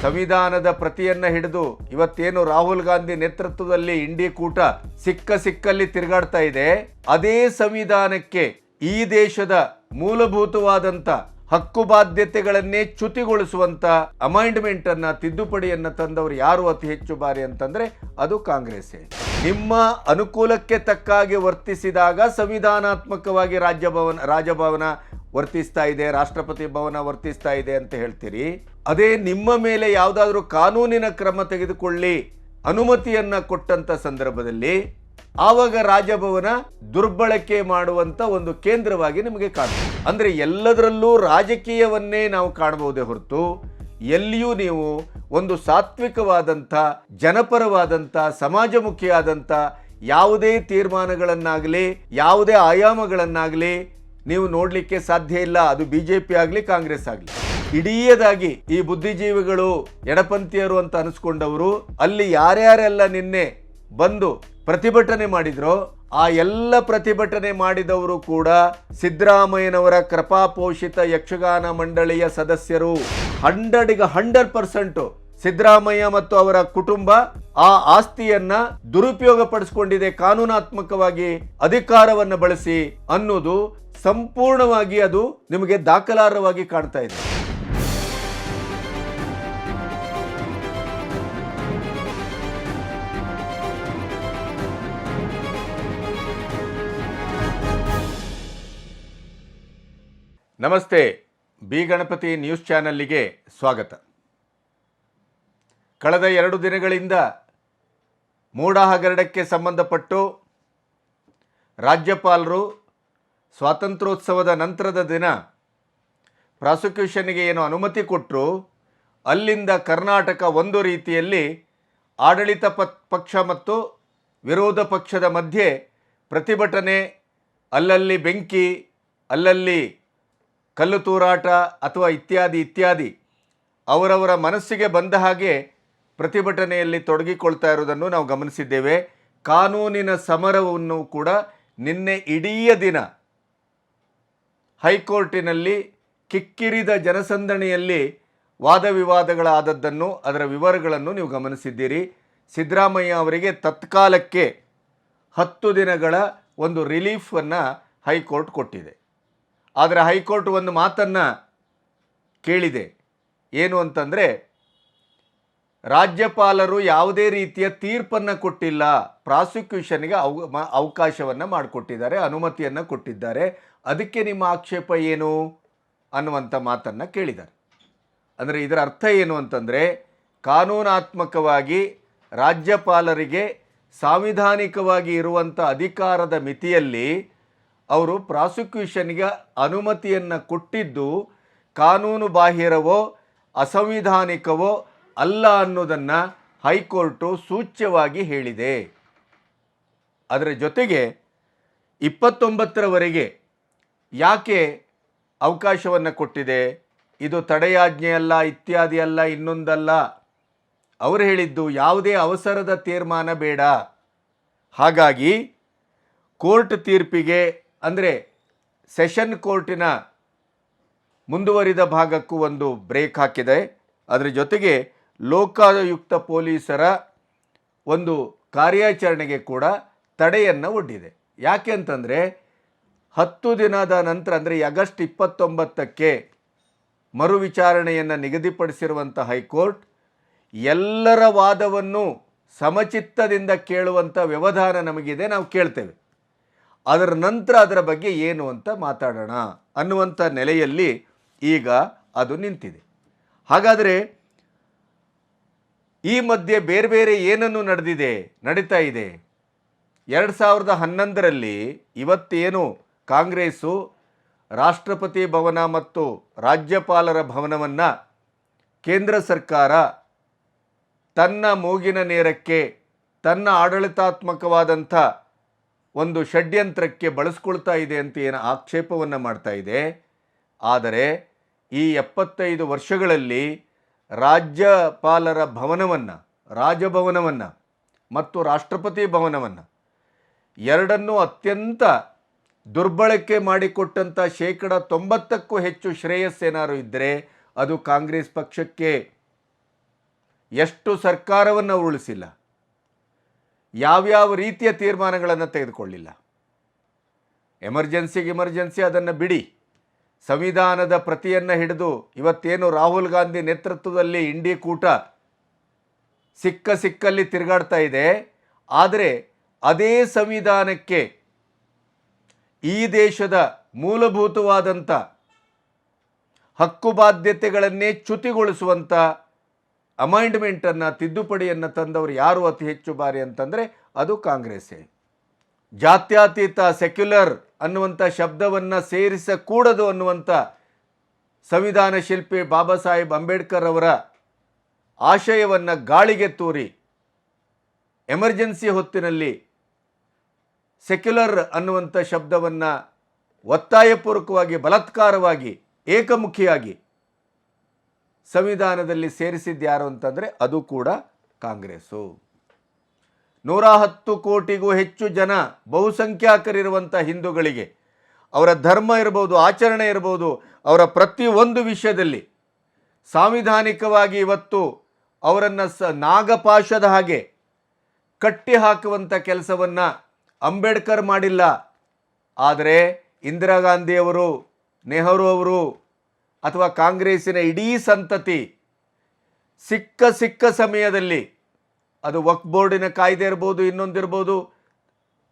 ಸಂವಿಧಾನದ ಪ್ರತಿಯನ್ನು ಹಿಡಿದು ಇವತ್ತೇನು ರಾಹುಲ್ ಗಾಂಧಿ ನೇತೃತ್ವದಲ್ಲಿ ಇಂಡಿ ಕೂಟ ಸಿಕ್ಕಲ್ಲಿ ತಿರುಗಾಡ್ತಾ ಇದೆ, ಅದೇ ಸಂವಿಧಾನಕ್ಕೆ ಈ ದೇಶದ ಮೂಲಭೂತವಾದಂಥ ಹಕ್ಕು ಬಾಧ್ಯತೆಗಳನ್ನೇ ಚ್ಯುತಿಗೊಳಿಸುವಂತ ಅಮೈಂಡ್ಮೆಂಟ್ ಅನ್ನ, ತಿದ್ದುಪಡಿಯನ್ನ ತಂದವರು ಯಾರು ಅತಿ ಹೆಚ್ಚು ಬಾರಿ ಅಂತಂದ್ರೆ ಅದು ಕಾಂಗ್ರೆಸ್ಸೇ. ನಿಮ್ಮ ಅನುಕೂಲಕ್ಕೆ ತಕ್ಕಾಗಿ ವರ್ತಿಸಿದಾಗ ಸಂವಿಧಾನಾತ್ಮಕವಾಗಿ ರಾಜಭವನ ವರ್ತಿಸ್ತಾ ಇದೆ, ರಾಷ್ಟ್ರಪತಿ ಭವನ ವರ್ತಿಸ್ತಾ ಇದೆ ಅಂತ ಹೇಳ್ತೀರಿ. ಅದೇ ನಿಮ್ಮ ಮೇಲೆ ಯಾವುದಾದ್ರೂ ಕಾನೂನಿನ ಕ್ರಮ ತೆಗೆದುಕೊಳ್ಳಿ ಅನುಮತಿಯನ್ನ ಕೊಟ್ಟಂತ ಸಂದರ್ಭದಲ್ಲಿ ಆವಾಗ ರಾಜಭವನ ದುರ್ಬಳಕೆ ಮಾಡುವಂತ ಒಂದು ಕೇಂದ್ರವಾಗಿ ನಿಮಗೆ ಕಾಣ್ತದೆ. ಅಂದ್ರೆ ಎಲ್ಲದರಲ್ಲೂ ರಾಜಕೀಯವನ್ನೇ ನಾವು ಕಾಣಬಹುದೇ ಹೊರತು ಎಲ್ಲಿಯೂ ನೀವು ಒಂದು ಸಾತ್ವಿಕವಾದಂಥ, ಜನಪರವಾದಂಥ, ಸಮಾಜಮುಖಿಯಾದಂಥ ಯಾವುದೇ ತೀರ್ಮಾನಗಳನ್ನಾಗಲಿ ಯಾವುದೇ ಆಯಾಮಗಳನ್ನಾಗಲಿ ನೀವು ನೋಡಲಿಕ್ಕೆ ಸಾಧ್ಯ ಇಲ್ಲ. ಅದು ಬಿಜೆಪಿ ಆಗಲಿ ಕಾಂಗ್ರೆಸ್ ಆಗಲಿ. ಇಡೀದಾಗಿ ಈ ಬುದ್ಧಿಜೀವಿಗಳು ಎಡಪಂಥೀಯರು ಅಂತ ಅನಿಸ್ಕೊಂಡವರು ಅಲ್ಲಿ ಯಾರ್ಯಾರೆಲ್ಲ ನಿನ್ನೆ ಬಂದು ಪ್ರತಿಭಟನೆ ಮಾಡಿದ್ರು, ಆ ಎಲ್ಲ ಪ್ರತಿಭಟನೆ ಮಾಡಿದವರು ಕೂಡ ಸಿದ್ದರಾಮಯ್ಯನವರ ಕೃಪಾಪೋಷಿತ ಯಕ್ಷಗಾನ ಮಂಡಳಿಯ ಸದಸ್ಯರು. 100% ಸಿದ್ದರಾಮಯ್ಯ ಮತ್ತು ಅವರ ಕುಟುಂಬ ಆ ಆಸ್ತಿಯನ್ನ ದುರುಪಯೋಗ ಪಡಿಸಿಕೊಂಡಿದೆ ಕಾನೂನಾತ್ಮಕವಾಗಿ ಅಧಿಕಾರವನ್ನು ಬಳಸಿ ಅನ್ನೋದು ಸಂಪೂರ್ಣವಾಗಿ ಅದು ನಿಮಗೆ ದಾಖಲಾರ್ಹವಾಗಿ ಕಾಣ್ತಾ ಇದೆ. ನಮಸ್ತೆ, ಬಿ ಗಣಪತಿ ನ್ಯೂಸ್ ಚಾನಲ್ಗೆ ಸ್ವಾಗತ. ಕಳೆದ 2 ದಿನಗಳಿಂದ ಮೂಡ ಹಗರಣಕ್ಕೆ ಸಂಬಂಧಪಟ್ಟು ರಾಜ್ಯಪಾಲರು ಸ್ವಾತಂತ್ರ್ಯೋತ್ಸವದ ನಂತರದ ದಿನ ಪ್ರಾಸಿಕ್ಯೂಷನ್ಗೆ ಏನು ಅನುಮತಿ ಕೊಟ್ಟರು, ಅಲ್ಲಿಂದ ಕರ್ನಾಟಕ ಒಂದು ರೀತಿಯಲ್ಲಿ ಆಡಳಿತ ಪಕ್ಷ ಮತ್ತು ವಿರೋಧ ಪಕ್ಷದ ಮಧ್ಯೆ ಪ್ರತಿಭಟನೆ, ಅಲ್ಲಲ್ಲಿ ಬೆಂಕಿ, ಅಲ್ಲಲ್ಲಿ ಕಲ್ಲು ತೂರಾಟ ಅಥವಾ ಇತ್ಯಾದಿ ಅವರವರ ಮನಸ್ಸಿಗೆ ಬಂದ ಹಾಗೆ ಪ್ರತಿಭಟನೆಯಲ್ಲಿ ತೊಡಗಿಕೊಳ್ತಾ ಇರೋದನ್ನು ನಾವು ಗಮನಿಸಿದ್ದೇವೆ. ಕಾನೂನಿನ ಸಮರವನ್ನು ಕೂಡ ನಿನ್ನೆ ಇಡೀ ದಿನ ಹೈಕೋರ್ಟಿನಲ್ಲಿ ಕಿಕ್ಕಿರಿದ ಜನಸಂದಣಿಯಲ್ಲಿ ವಾದ ವಿವಾದಗಳಾದದ್ದನ್ನು, ಅದರ ವಿವರಗಳನ್ನು ನೀವು ಗಮನಿಸಿದ್ದೀರಿ. ಸಿದ್ದರಾಮಯ್ಯ ಅವರಿಗೆ ತತ್ಕಾಲಕ್ಕೆ 10 ದಿನಗಳ ಒಂದು ರಿಲೀಫನ್ನು ಹೈಕೋರ್ಟ್ ಕೊಟ್ಟಿದೆ. ಆದರೆ ಹೈಕೋರ್ಟ್ ಒಂದು ಮಾತನ್ನು ಕೇಳಿದೆ. ಏನು ಅಂತಂದರೆ, ರಾಜ್ಯಪಾಲರು ಯಾವುದೇ ರೀತಿಯ ತೀರ್ಪನ್ನು ಕೊಟ್ಟಿಲ್ಲ, ಪ್ರಾಸಿಕ್ಯೂಷನ್ಗೆ ಅವಕಾಶವನ್ನು ಮಾಡಿಕೊಟ್ಟಿದ್ದಾರೆ, ಅನುಮತಿಯನ್ನು ಕೊಟ್ಟಿದ್ದಾರೆ, ಅದಕ್ಕೆ ನಿಮ್ಮ ಆಕ್ಷೇಪ ಏನು ಅನ್ನುವಂಥ ಮಾತನ್ನು ಕೇಳಿದ್ದಾರೆ. ಅಂದರೆ ಇದರ ಅರ್ಥ ಏನು ಅಂತಂದರೆ, ಕಾನೂನಾತ್ಮಕವಾಗಿ ರಾಜ್ಯಪಾಲರಿಗೆ ಸಾಂವಿಧಾನಿಕವಾಗಿ ಇರುವಂಥ ಅಧಿಕಾರದ ಮಿತಿಯಲ್ಲಿ ಅವರು ಪ್ರಾಸಿಕ್ಯೂಷನ್ಗೆ ಅನುಮತಿಯನ್ನು ಕೊಟ್ಟಿದ್ದು ಕಾನೂನು ಬಾಹಿರವೋ ಅಸಂವಿಧಾನಿಕವೋ ಅಲ್ಲ ಅನ್ನೋದನ್ನು ಹೈಕೋರ್ಟು ಸೂಚ್ಯವಾಗಿ ಹೇಳಿದೆ. ಅದರ ಜೊತೆಗೆ 29ರವರೆಗೆ ಯಾಕೆ ಅವಕಾಶವನ್ನು ಕೊಟ್ಟಿದೆ, ಇದು ತಡೆಯಾಜ್ಞೆ ಅಲ್ಲ, ಇತ್ಯಾದಿ ಅಲ್ಲ, ಇನ್ನೊಂದಲ್ಲ. ಅವರು ಹೇಳಿದ್ದು ಯಾವುದೇ ಅವಸರದ ತೀರ್ಮಾನ ಬೇಡ. ಹಾಗಾಗಿ ಕೋರ್ಟ್ ತೀರ್ಪಿಗೆ, ಅಂದರೆ ಸೆಷನ್ ಕೋರ್ಟಿನ ಮುಂದುವರಿದ ಭಾಗಕ್ಕೂ ಒಂದು ಬ್ರೇಕ್ ಹಾಕಿದೆ. ಅದರ ಜೊತೆಗೆ ಲೋಕಾಯುಕ್ತ ಪೊಲೀಸರ ಒಂದು ಕಾರ್ಯಾಚರಣೆಗೆ ಕೂಡ ತಡೆಯನ್ನು ಒಡ್ಡಿದೆ. ಯಾಕೆ ಅಂತಂದರೆ 10 ದಿನದ ನಂತರ, ಅಂದರೆ ಆಗಸ್ಟ್ 29ಕ್ಕೆ ಮರು ವಿಚಾರಣೆಯನ್ನು ನಿಗದಿಪಡಿಸಿರುವಂಥ ಹೈಕೋರ್ಟ್ ಎಲ್ಲರ ವಾದವನ್ನು ಸಮಚಿತ್ತದಿಂದ ಕೇಳುವಂಥ ವ್ಯವಧಾನ ನಮಗಿದೆ, ನಾವು ಕೇಳ್ತೇವೆ. ಅದರ ನಂತರ ಅದರ ಬಗ್ಗೆ ಏನು ಅಂತ ಮಾತಾಡೋಣ ಅನ್ನುವಂಥ ನೆಲೆಯಲ್ಲಿ ಈಗ ಅದು ನಿಂತಿದೆ. ಹಾಗಾದರೆ ಈ ಮಧ್ಯೆ ಬೇರೆ ಬೇರೆ ಏನನ್ನು ನಡೀತಾ ಇದೆ. 2011ರಲ್ಲಿ ಇವತ್ತೇನು ಕಾಂಗ್ರೆಸ್ಸು ರಾಷ್ಟ್ರಪತಿ ಭವನ ಮತ್ತು ರಾಜ್ಯಪಾಲರ ಭವನವನ್ನು ಕೇಂದ್ರ ಸರ್ಕಾರ ತನ್ನ ಮೂಗಿನ ನೇರಕ್ಕೆ, ತನ್ನ ಆಡಳಿತಾತ್ಮಕವಾದಂಥ ಒಂದು ಷಡ್ಯಂತ್ರಕ್ಕೆ ಬಳಸ್ಕೊಳ್ತಾ ಇದೆ ಅಂತ ಏನು ಆಕ್ಷೇಪವನ್ನು ಮಾಡ್ತಾ ಇದೆ. ಆದರೆ ಈ 75 ವರ್ಷಗಳಲ್ಲಿ ರಾಜ್ಯಪಾಲರ ಭವನವನ್ನು, ರಾಜಭವನವನ್ನು ಮತ್ತು ರಾಷ್ಟ್ರಪತಿ ಭವನವನ್ನು ಎರಡನ್ನೂ ಅತ್ಯಂತ ದುರ್ಬಳಕೆ ಮಾಡಿಕೊಟ್ಟಂಥ 90%ಕ್ಕೂ ಹೆಚ್ಚು ಶ್ರೇಯಸ್ಸೇನಾರು ಇದ್ದರೆ ಅದು ಕಾಂಗ್ರೆಸ್ ಪಕ್ಷಕ್ಕೆ. ಎಷ್ಟು ಸರ್ಕಾರವನ್ನು ಉರುಳಿಸಿಲ್ಲ, ಯಾವ್ಯಾವ ರೀತಿಯ ತೀರ್ಮಾನಗಳನ್ನು ತೆಗೆದುಕೊಳ್ಳಿಲ್ಲ. ಎಮರ್ಜೆನ್ಸಿ ಅದನ್ನು ಬಿಡಿ, ಸಂವಿಧಾನದ ಪ್ರತಿಯನ್ನು ಹಿಡಿದು ಇವತ್ತೇನು ರಾಹುಲ್ ಗಾಂಧಿ ನೇತೃತ್ವದಲ್ಲಿ ಇಂಡಿ ಕೂಟ ಸಿಕ್ಕಲ್ಲಿ ತಿರುಗಾಡ್ತಾ ಇದೆ. ಆದರೆ ಅದೇ ಸಂವಿಧಾನಕ್ಕೆ ಈ ದೇಶದ ಮೂಲಭೂತವಾದಂಥ ಹಕ್ಕು ಬಾಧ್ಯತೆಗಳನ್ನೇ ಚ್ಯುತಿಗೊಳಿಸುವಂಥ ಅಮೈಂಡ್ಮೆಂಟನ್ನು, ತಿದ್ದುಪಡಿಯನ್ನು ತಂದವರು ಯಾರು ಅತಿ ಹೆಚ್ಚು ಬಾರಿ ಅಂತಂದರೆ ಅದು ಕಾಂಗ್ರೆಸ್ಸೇ. ಜಾತ್ಯತೀತ ಸೆಕ್ಯುಲರ್ ಅನ್ನುವಂಥ ಶಬ್ದವನ್ನು ಸೇರಿಸಕೂಡದು ಅನ್ನುವಂಥ ಸಂವಿಧಾನ ಶಿಲ್ಪಿ ಬಾಬಾ ಸಾಹೇಬ್ ಅಂಬೇಡ್ಕರ್ ಅವರ ಆಶಯವನ್ನು ಗಾಳಿಗೆ ತೂರಿ ಎಮರ್ಜೆನ್ಸಿ ಹೊತ್ತಿನಲ್ಲಿ ಸೆಕ್ಯುಲರ್ ಅನ್ನುವಂಥ ಶಬ್ದವನ್ನು ಒತ್ತಾಯಪೂರ್ವಕವಾಗಿ, ಬಲಾತ್ಕಾರವಾಗಿ, ಏಕಮುಖಿಯಾಗಿ ಸಂವಿಧಾನದಲ್ಲಿ ಸೇರಿಸಿದ್ಯಾರು ಅಂತಂದರೆ ಅದು ಕೂಡ ಕಾಂಗ್ರೆಸ್ಸು. 110 ಕೋಟಿಗೂ ಹೆಚ್ಚು ಜನ ಬಹುಸಂಖ್ಯಾತರಿರುವಂಥ ಹಿಂದೂಗಳಿಗೆ ಅವರ ಧರ್ಮ ಇರ್ಬೋದು, ಆಚರಣೆ ಇರ್ಬೋದು, ಅವರ ಪ್ರತಿಯೊಂದು ವಿಷಯದಲ್ಲಿ ಸಾಂವಿಧಾನಿಕವಾಗಿ ಇವತ್ತು ಅವರನ್ನು ನಾಗಪಾಶದ ಹಾಗೆ ಕಟ್ಟಿ ಹಾಕುವಂಥ ಕೆಲಸವನ್ನು ಅಂಬೇಡ್ಕರ್ ಮಾಡಿಲ್ಲ. ಆದರೆ ಇಂದಿರಾ ಗಾಂಧಿಯವರು, ನೆಹರು ಅವರು ಅಥವಾ ಕಾಂಗ್ರೆಸ್ಸಿನ ಇಡೀ ಸಂತತಿ ಸಿಕ್ಕ ಸಮಯದಲ್ಲಿ ಅದು ವಕ್ಫ್ ಬೋರ್ಡಿನ ಕಾಯ್ದೆ ಇರ್ಬೋದು, ಇನ್ನೊಂದಿರ್ಬೋದು,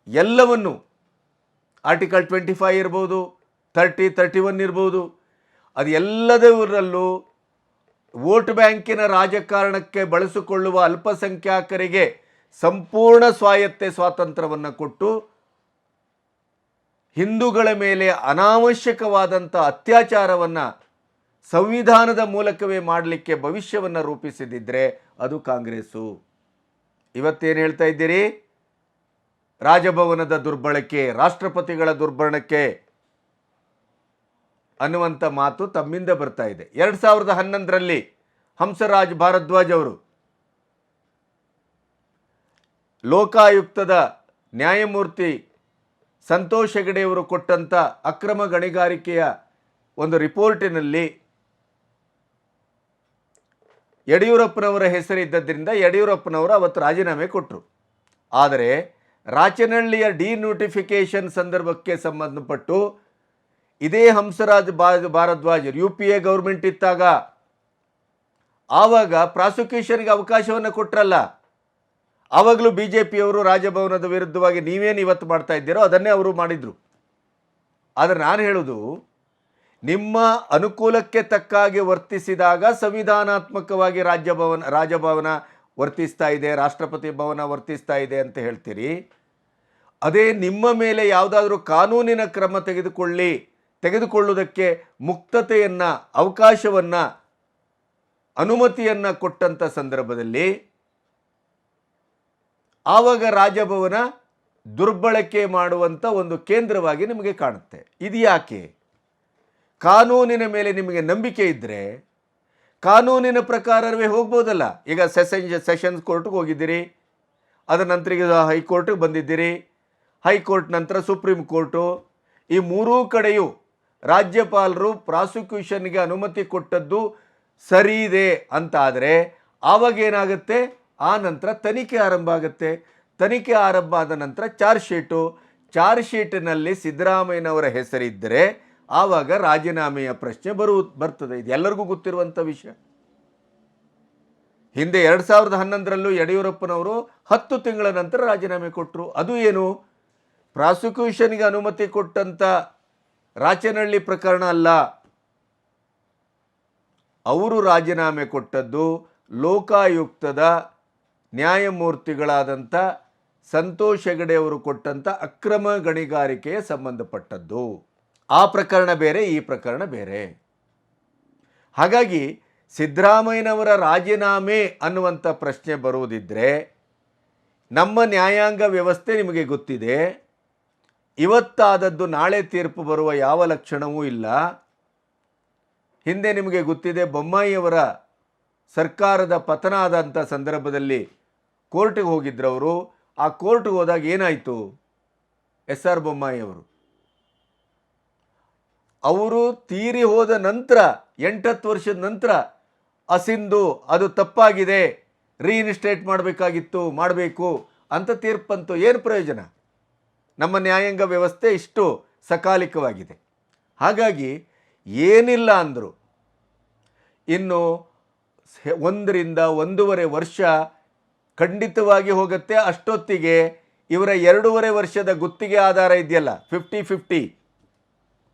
ಎಲ್ಲವನ್ನು ಆರ್ಟಿಕಲ್ 25 ಇರ್ಬೋದು, 30, 31 ಇರ್ಬೋದು, ಅದು ಎಲ್ಲದರಲ್ಲೂ ವೋಟ್ ಬ್ಯಾಂಕಿನ ರಾಜಕಾರಣಕ್ಕೆ ಬಳಸಿಕೊಳ್ಳುವ ಅಲ್ಪಸಂಖ್ಯಾತರಿಗೆ ಸಂಪೂರ್ಣ ಸ್ವಾತಂತ್ರ್ಯವನ್ನು ಕೊಟ್ಟು ಹಿಂದೂಗಳ ಮೇಲೆ ಅನಾವಶ್ಯಕವಾದಂಥ ಅತ್ಯಾಚಾರವನ್ನು ಸಂವಿಧಾನದ ಮೂಲಕವೇ ಮಾಡಲಿಕ್ಕೆ ಭವಿಷ್ಯವನ್ನು ರೂಪಿಸಿದ್ದರೆ ಅದು ಕಾಂಗ್ರೆಸ್ಸು. ಇವತ್ತೇನು ಹೇಳ್ತಾ ಇದ್ದೀರಿ? ರಾಜಭವನದ ದುರ್ಬಳಕೆ, ರಾಷ್ಟ್ರಪತಿಗಳ ದುರ್ಬಳಕೆ ಅನ್ನುವಂಥ ಮಾತು ತಮ್ಮಿಂದ ಬರ್ತಾ ಇದೆ. 2011ರಲ್ಲಿ ಹಂಸರಾಜ್ ಭಾರದ್ವಾಜ್ ಅವರು ಲೋಕಾಯುಕ್ತದ ನ್ಯಾಯಮೂರ್ತಿ ಸಂತೋಷ್ ಹೆಗಡೆಯವರು ಕೊಟ್ಟಂಥ ಅಕ್ರಮ ಗಣಿಗಾರಿಕೆಯ ಒಂದು ರಿಪೋರ್ಟಿನಲ್ಲಿ ಯಡಿಯೂರಪ್ಪನವರ ಹೆಸರಿದ್ದದ್ದರಿಂದ ಯಡಿಯೂರಪ್ಪನವರು ಅವತ್ತು ರಾಜೀನಾಮೆ ಕೊಟ್ಟರು. ಆದರೆ ರಾಚನಹಳ್ಳಿಯ ಡಿನೋಟಿಫಿಕೇಷನ್ ಸಂದರ್ಭಕ್ಕೆ ಸಂಬಂಧಪಟ್ಟು ಇದೇ ಹಂಸರಾಜ್ ಭಾರದ್ವಾಜ್ UPA ಗೌರ್ಮೆಂಟ್ ಇದ್ದಾಗ ಆವಾಗ ಪ್ರಾಸಿಕ್ಯೂಷನ್ಗೆ ಅವಕಾಶವನ್ನು ಕೊಟ್ಟರಲ್ಲ. ಆವಾಗಲೂ BJPಯವರು ರಾಜಭವನದ ವಿರುದ್ಧವಾಗಿ ನೀವೇನು ಇವತ್ತು ಮಾಡ್ತಾ ಇದ್ದೀರೋ ಅದನ್ನೇ ಅವರು ಮಾಡಿದರು. ಆದರೆ ನಾನು ಹೇಳೋದು, ನಿಮ್ಮ ಅನುಕೂಲಕ್ಕೆ ತಕ್ಕಾಗಿ ವರ್ತಿಸಿದಾಗ ಸಂವಿಧಾನಾತ್ಮಕವಾಗಿ ರಾಜಭವನ ವರ್ತಿಸ್ತಾ ಇದೆ, ರಾಷ್ಟ್ರಪತಿ ಭವನ ವರ್ತಿಸ್ತಾ ಇದೆ ಅಂತ ಹೇಳ್ತೀರಿ. ಅದೇ ನಿಮ್ಮ ಮೇಲೆ ಯಾವುದಾದ್ರೂ ಕಾನೂನಿನ ಕ್ರಮ ತೆಗೆದುಕೊಳ್ಳುವುದಕ್ಕೆ ಮುಕ್ತತೆಯನ್ನು, ಅವಕಾಶವನ್ನು, ಅನುಮತಿಯನ್ನು ಕೊಟ್ಟಂಥ ಸಂದರ್ಭದಲ್ಲಿ ಆವಾಗ ರಾಜಭವನ ದುರ್ಬಳಕೆ ಮಾಡುವಂಥ ಒಂದು ಕೇಂದ್ರವಾಗಿ ನಿಮಗೆ ಕಾಣುತ್ತೆ. ಇದು ಯಾಕೆ? ಕಾನೂನಿನ ಮೇಲೆ ನಿಮಗೆ ನಂಬಿಕೆ ಇದ್ದರೆ ಕಾನೂನಿನ ಪ್ರಕಾರವೇ ಹೋಗ್ಬೋದಲ್ಲ. ಈಗ ಸೆಷನ್ಸ್ ಕೋರ್ಟ್ಗೆ ಹೋಗಿದ್ದೀರಿ, ಅದರ ನಂತರ ಈಗ ಹೈಕೋರ್ಟ್ಗೆ ಬಂದಿದ್ದೀರಿ, ಹೈಕೋರ್ಟ್ ನಂತರ ಸುಪ್ರೀಂ ಕೋರ್ಟು, ಈ ಮೂರೂ ಕಡೆಯೂ ರಾಜ್ಯಪಾಲರು ಪ್ರಾಸಿಕ್ಯೂಷನ್ಗೆ ಅನುಮತಿ ಕೊಟ್ಟದ್ದು ಸರಿ ಇದೆ ಅಂತಾದರೆ ಆವಾಗ ಏನಾಗುತ್ತೆ? ಆ ನಂತರ ತನಿಖೆ ಆರಂಭ ಆಗುತ್ತೆ. ತನಿಖೆ ಆರಂಭ ಆದ ನಂತರ ಚಾರ್ಜ್ ಶೀಟಿನಲ್ಲಿ ಸಿದ್ದರಾಮಯ್ಯನವರ ಹೆಸರಿದ್ದರೆ ಆವಾಗ ರಾಜೀನಾಮೆಯ ಪ್ರಶ್ನೆ ಬರ್ತದೆ. ಇದು ಎಲ್ಲರಿಗೂ ಗೊತ್ತಿರುವಂಥ ವಿಷಯ. ಹಿಂದೆ 2011ರಲ್ಲೂ ಯಡಿಯೂರಪ್ಪನವರು 10 ತಿಂಗಳ ನಂತರ ರಾಜೀನಾಮೆ ಕೊಟ್ಟರು. ಅದು ಏನು? ಪ್ರಾಸಿಕ್ಯೂಷನ್ಗೆ ಅನುಮತಿ ಕೊಟ್ಟಂಥ ರಾಚನಹಳ್ಳಿ ಪ್ರಕರಣ ಅಲ್ಲ. ಅವರು ರಾಜೀನಾಮೆ ಕೊಟ್ಟದ್ದು ಲೋಕಾಯುಕ್ತದ ನ್ಯಾಯಮೂರ್ತಿಗಳಾದಂಥ ಸಂತೋಷ್ ಹೆಗಡೆ ಅವರು ಕೊಟ್ಟಂಥ ಅಕ್ರಮ ಗಣಿಗಾರಿಕೆಗೆ ಸಂಬಂಧಪಟ್ಟದ್ದು. ಆ ಪ್ರಕರಣ ಬೇರೆ, ಈ ಪ್ರಕರಣ ಬೇರೆ. ಹಾಗಾಗಿ ಸಿದ್ದರಾಮಯ್ಯನವರ ರಾಜೀನಾಮೆ ಅನ್ನುವಂಥ ಪ್ರಶ್ನೆ ಬರುವುದಿದ್ದರೆ ನಮ್ಮ ನ್ಯಾಯಾಂಗ ವ್ಯವಸ್ಥೆ ನಿಮಗೆ ಗೊತ್ತಿದೆ. ಇವತ್ತಾದದ್ದು ನಾಳೆ ತೀರ್ಪು ಬರುವ ಯಾವ ಲಕ್ಷಣವೂ ಇಲ್ಲ. ಹಿಂದೆ ನಿಮಗೆ ಗೊತ್ತಿದೆ, ಬೊಮ್ಮಾಯಿಯವರ ಸರ್ಕಾರದ ಪತನ ಆದಂಥ ಸಂದರ್ಭದಲ್ಲಿ ಕೋರ್ಟಿಗೆ ಹೋಗಿದ್ರವರು. ಆ ಕೋರ್ಟ್ಗೆ ಹೋದಾಗ ಏನಾಯಿತು? SR ಬೊಮ್ಮಾಯಿಯವರು ಅವರು ತೀರಿ ಹೋದ ನಂತರ 8-10 ವರ್ಷದ ನಂತರ ಅಸಿಂಧು ಅದು ತಪ್ಪಾಗಿದೆ, ರೀಇನ್ಸ್ಟೇಟ್ ಮಾಡಬೇಕು ಅಂತ ತೀರ್ಪಂತು ಏನು ಪ್ರಯೋಜನ? ನಮ್ಮ ನ್ಯಾಯಾಂಗ ವ್ಯವಸ್ಥೆ ಇಷ್ಟು ಸಕಾಲಿಕವಾಗಿದೆ. ಹಾಗಾಗಿ ಏನಿಲ್ಲ ಅಂದರು ಇನ್ನು 1 ರಿಂದ 1.5 ವರ್ಷ ಖಂಡಿತವಾಗಿ ಹೋಗುತ್ತೆ. ಅಷ್ಟೊತ್ತಿಗೆ ಇವರ 2.5 ವರ್ಷದ ಗುತ್ತಿಗೆ ಆಧಾರ ಇದೆಯಲ್ಲ, 50-50,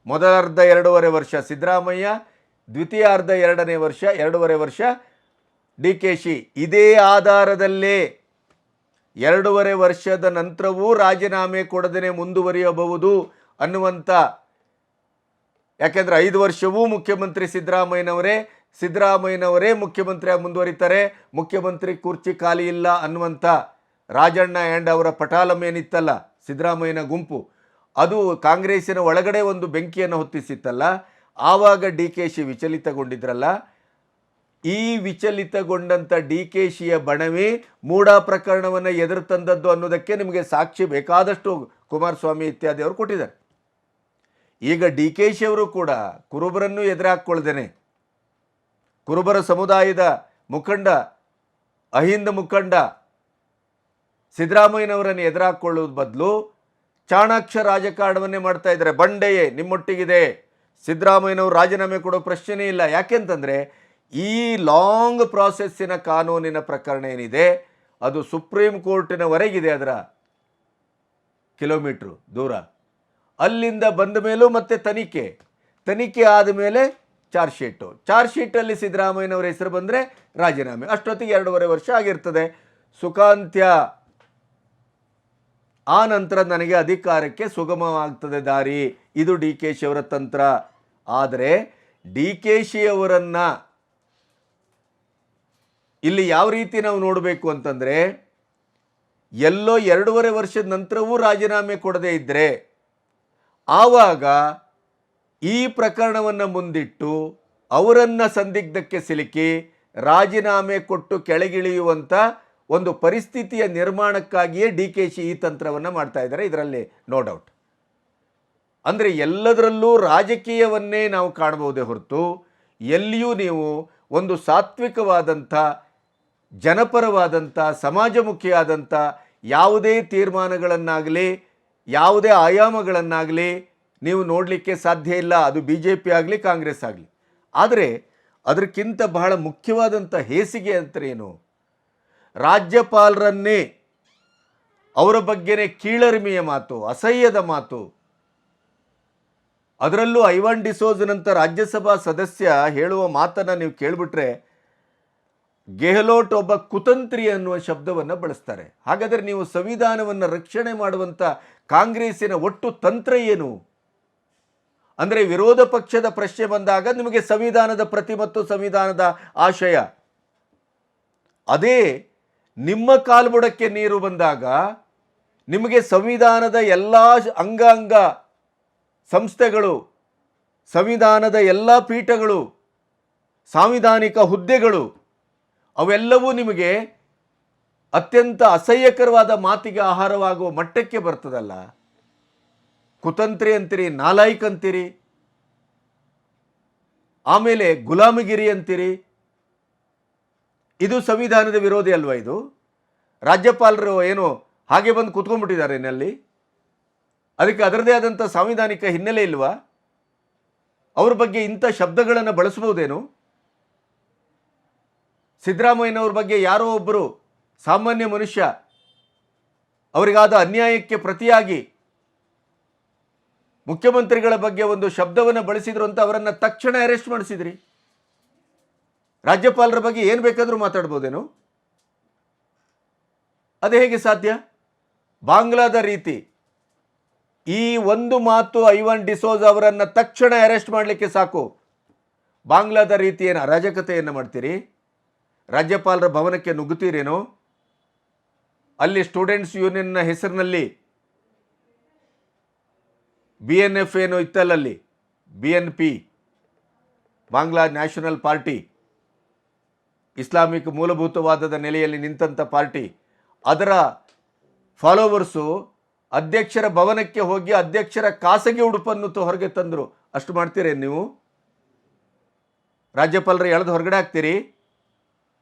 ಮೊದಲಾರ್ಧ 2.5 ವರ್ಷ ಸಿದ್ದರಾಮಯ್ಯ, ದ್ವಿತೀಯಾರ್ಧ 2ನೇ ವರ್ಷ 2.5 ವರ್ಷ DKಶ. ಇದೇ ಆಧಾರದಲ್ಲೇ 2.5 ವರ್ಷದ ನಂತರವೂ ರಾಜೀನಾಮೆ ಕೊಡದೇ ಮುಂದುವರಿಯಬಹುದು ಅನ್ನುವಂಥ, ಯಾಕೆಂದರೆ 5 ವರ್ಷವೂ ಮುಖ್ಯಮಂತ್ರಿ ಸಿದ್ದರಾಮಯ್ಯನವರೇ ಮುಖ್ಯಮಂತ್ರಿಯಾಗಿ ಮುಂದುವರಿತಾರೆ, ಮುಖ್ಯಮಂತ್ರಿ ಕುರ್ಚಿ ಖಾಲಿ ಇಲ್ಲ ಅನ್ನುವಂಥ ರಾಜಣ್ಣ ಆ್ಯಂಡ್ ಅವರ ಪಟಾಲಂ ಏನಿತ್ತಲ್ಲ ಸಿದ್ದರಾಮಯ್ಯನ ಗುಂಪು, ಅದು ಕಾಂಗ್ರೆಸ್ಸಿನ ಒಳಗಡೆ ಒಂದು ಬೆಂಕಿಯನ್ನು ಹೊತ್ತಿಸಿತ್ತಲ್ಲ, ಆವಾಗ DKಶ ವಿಚಲಿತಗೊಂಡಿದ್ರಲ್ಲ. ಈ ವಿಚಲಿತಗೊಂಡಂಥ DKಶಿಯ ಬಣವೇ ಮೂಡಾ ಪ್ರಕರಣವನ್ನು ಎದುರು ತಂದದ್ದು ಅನ್ನೋದಕ್ಕೆ ನಿಮಗೆ ಸಾಕ್ಷಿ ಬೇಕಾದಷ್ಟು ಕುಮಾರಸ್ವಾಮಿ ಇತ್ಯಾದಿ ಅವರು ಕೊಟ್ಟಿದ್ದಾರೆ. ಈಗ DKಶ ಅವರು ಕೂಡ ಕುರುಬರನ್ನು ಎದುರಾಕ್ಕೊಳ್ದೇನೆ, ಕುರುಬರ ಸಮುದಾಯದ ಮುಖಂಡ, ಅಹಿಂದ ಮುಖಂಡ ಸಿದ್ದರಾಮಯ್ಯನವರನ್ನು ಎದುರಾಕೊಳ್ಳುವ ಬದಲು ಚಾಣಾಕ್ಷ ರಾಜಕಾರಣವನ್ನೇ ಮಾಡ್ತಾ ಇದ್ದಾರೆ. ಬಂಡೆಯೇ ನಿಮ್ಮೊಟ್ಟಿಗಿದೆ, ಸಿದ್ದರಾಮಯ್ಯನವರು ರಾಜೀನಾಮೆ ಕೊಡೋ ಪ್ರಶ್ನೆಯೇ ಇಲ್ಲ. ಯಾಕೆಂತಂದರೆ ಈ ಲಾಂಗ್ ಪ್ರಾಸೆಸ್ಸಿನ ಕಾನೂನಿನ ಪ್ರಕರಣ ಏನಿದೆ ಅದು ಸುಪ್ರೀಂ ಕೋರ್ಟಿನವರೆಗಿದೆ, ಅದರ ಕಿಲೋಮೀಟ್ರು ದೂರ. ಅಲ್ಲಿಂದ ಬಂದ ಮೇಲೂ ಮತ್ತೆ ತನಿಖೆ ಆದ ಮೇಲೆ ಚಾರ್ಜ್ ಶೀಟಲ್ಲಿ ಸಿದ್ದರಾಮಯ್ಯನವರ ಹೆಸರು ಬಂದರೆ ರಾಜೀನಾಮೆ. ಅಷ್ಟೊತ್ತಿಗೆ 2.5 ವರ್ಷ ಆಗಿರ್ತದೆ, ಸುಖಾಂತ್ಯ. ಆ ನಂತರ ನನಗೆ ಅಧಿಕಾರಕ್ಕೆ ಸುಗಮವಾಗ್ತದೆ ದಾರಿ. ಇದು DKಶ ಅವರ ತಂತ್ರ. ಆದರೆ DKಶ ಅವರನ್ನು ಇಲ್ಲಿ ಯಾವ ರೀತಿ ನಾವು ನೋಡಬೇಕು ಅಂತಂದರೆ, ಎಲ್ಲೋ 2.5 ವರ್ಷದ ನಂತರವೂ ರಾಜೀನಾಮೆ ಕೊಡದೇ ಇದ್ದರೆ ಆವಾಗ ಈ ಪ್ರಕರಣವನ್ನು ಮುಂದಿಟ್ಟು ಅವರನ್ನು ಸಂದಿಗ್ಧಕ್ಕೆ ಸಿಲುಕಿ ರಾಜೀನಾಮೆ ಕೊಟ್ಟು ಕೆಳಗಿಳಿಯುವಂಥ ಒಂದು ಪರಿಸ್ಥಿತಿಯ ನಿರ್ಮಾಣಕ್ಕಾಗಿಯೇ DKಶ ಈ ತಂತ್ರವನ್ನು ಮಾಡ್ತಾ ಇದ್ದಾರೆ. ಇದರಲ್ಲಿ ನೋ ಡೌಟ್. ಅಂದರೆ ಎಲ್ಲದರಲ್ಲೂ ರಾಜಕೀಯವನ್ನೇ ನಾವು ಕಾಣಬಹುದೇ ಹೊರತು ಎಲ್ಲಿಯೂ ನೀವು ಒಂದು ಸಾತ್ವಿಕವಾದಂಥ, ಜನಪರವಾದಂಥ, ಸಮಾಜಮುಖಿಯಾದಂಥ ಯಾವುದೇ ತೀರ್ಮಾನಗಳನ್ನಾಗಲಿ ಯಾವುದೇ ಆಯಾಮಗಳನ್ನಾಗಲಿ ನೀವು ನೋಡಲಿಕ್ಕೆ ಸಾಧ್ಯ ಇಲ್ಲ. ಅದು BJP ಆಗಲಿ ಕಾಂಗ್ರೆಸ್ ಆಗಲಿ. ಆದರೆ ಅದಕ್ಕಿಂತ ಬಹಳ ಮುಖ್ಯವಾದಂಥ ಹೇಸಿಗೆ ಅಂತ ಏನು, ರಾಜ್ಯಪಾಲರನ್ನೇ ಅವರ ಬಗ್ಗೆನೇ ಕೀಳರಿಮೆಯ ಮಾತು, ಅಸಹ್ಯದ ಮಾತು, ಅದರಲ್ಲೂ ಐವಾನ್ ಡಿಸೋಜನಂಥ ರಾಜ್ಯಸಭಾ ಸದಸ್ಯ ಹೇಳುವ ಮಾತನ್ನು ನೀವು ಕೇಳಿಬಿಟ್ರೆ ಗೆಹ್ಲೋಟ್ ಒಬ್ಬ ಕುತಂತ್ರಿ ಅನ್ನುವ ಶಬ್ದವನ್ನು ಬಳಸ್ತಾರೆ. ಹಾಗಾದರೆ ನೀವು ಸಂವಿಧಾನವನ್ನು ರಕ್ಷಣೆ ಮಾಡುವಂಥ ಕಾಂಗ್ರೆಸ್ಸಿನ ಒಟ್ಟು ತಂತ್ರ ಏನು? ಅಂದರೆ ವಿರೋಧ ಪಕ್ಷದ ಪ್ರಶ್ನೆ ಬಂದಾಗ ನಿಮಗೆ ಸಂವಿಧಾನದ ಪ್ರತಿ ಮತ್ತು ಸಂವಿಧಾನದ ಆಶಯ, ಅದೇ ನಿಮ್ಮ ಕಾಲ್ಬುಡಕ್ಕೆ ನೀರು ಬಂದಾಗ ನಿಮಗೆ ಸಂವಿಧಾನದ ಎಲ್ಲ ಅಂಗಾಂಗ ಸಂಸ್ಥೆಗಳು, ಸಂವಿಧಾನದ ಎಲ್ಲ ಪೀಠಗಳು, ಸಾಂವಿಧಾನಿಕ ಹುದ್ದೆಗಳು ಅವೆಲ್ಲವೂ ನಿಮಗೆ ಅತ್ಯಂತ ಅಸಹ್ಯಕರವಾದ ಮಾತಿಗೆ ಆಹಾರವಾಗುವ ಮಟ್ಟಕ್ಕೆ ಬರ್ತದಲ್ಲ. ಕುತಂತ್ರಿ ಅಂತೀರಿ, ನಾಲಾಯಕ್ ಅಂತೀರಿ, ಆಮೇಲೆ ಗುಲಾಮಗಿರಿ ಅಂತೀರಿ. ಇದು ಸಂವಿಧಾನದ ವಿರೋಧಿ ಅಲ್ವಾ? ಇದು ರಾಜ್ಯಪಾಲರು ಏನು ಹಾಗೆ ಬಂದು ಕೂತ್ಕೊಂಡ್ಬಿಟ್ಟಿದ್ದಾರೆ ಏನಲ್ಲಿ? ಅದಕ್ಕೆ ಅದರದೇ ಆದಂಥ ಸಾಂವಿಧಾನಿಕ ಹಿನ್ನೆಲೆ ಇಲ್ವಾ? ಅವ್ರ ಬಗ್ಗೆ ಇಂಥ ಶಬ್ದಗಳನ್ನು ಬಳಸಬಹುದೇನು? ಸಿದ್ದರಾಮಯ್ಯನವ್ರ ಬಗ್ಗೆ ಯಾರೋ ಒಬ್ಬರು ಸಾಮಾನ್ಯ ಮನುಷ್ಯ ಅವರಿಗಾದ ಅನ್ಯಾಯಕ್ಕೆ ಪ್ರತಿಯಾಗಿ ಮುಖ್ಯಮಂತ್ರಿಗಳ ಬಗ್ಗೆ ಒಂದು ಶಬ್ದವನ್ನು ಬಳಸಿದ್ರು ಅಂತ ಅವರನ್ನು ತಕ್ಷಣ ಅರೆಸ್ಟ್ ಮಾಡಿಸಿದ್ರಿ. ರಾಜ್ಯಪಾಲರ ಬಗ್ಗೆ ಏನು ಬೇಕಾದರೂ ಮಾತಾಡ್ಬೋದೇನು? ಅದು ಹೇಗೆ ಸಾಧ್ಯ? ಬಾಂಗ್ಲಾದ ರೀತಿ ಈ ಒಂದು ಮಾತು ಐವಾನ್ ಡಿಸೋಜ ಅವರನ್ನು ತಕ್ಷಣ ಅರೆಸ್ಟ್ ಮಾಡಲಿಕ್ಕೆ ಸಾಕು. ಬಾಂಗ್ಲಾದ ರೀತಿ ಏನು ಅರಾಜಕತೆಯನ್ನು ಮಾಡ್ತೀರಿ? ರಾಜ್ಯಪಾಲರ ಭವನಕ್ಕೆ ನುಗ್ಗುತ್ತೀರೇನೋ? ಅಲ್ಲಿ ಸ್ಟೂಡೆಂಟ್ಸ್ ಯೂನಿಯನ್ನ ಹೆಸರಿನಲ್ಲಿ BNF ಏನೋ ಇತ್ತಲ್ಲಲ್ಲಿ, BNP, Bangla national party, Islamic ಮೂಲಭೂತವಾದದ ನೆಲೆಯಲ್ಲಿ ನಿಂತಂಥ ಪಾರ್ಟಿ, ಅದರ ಫಾಲೋವರ್ಸು ಅಧ್ಯಕ್ಷರ ಭವನಕ್ಕೆ ಹೋಗಿ ಅಧ್ಯಕ್ಷರ ಖಾಸಗಿ ಉಡುಪನ್ನು ಹೊರಗೆ ತಂದರು. ಅಷ್ಟು ಮಾಡ್ತೀರೇನು ನೀವು? ರಾಜ್ಯಪಾಲರು ಎಳೆದು ಹೊರಗಡೆ ಹಾಕ್ತೀರಿ?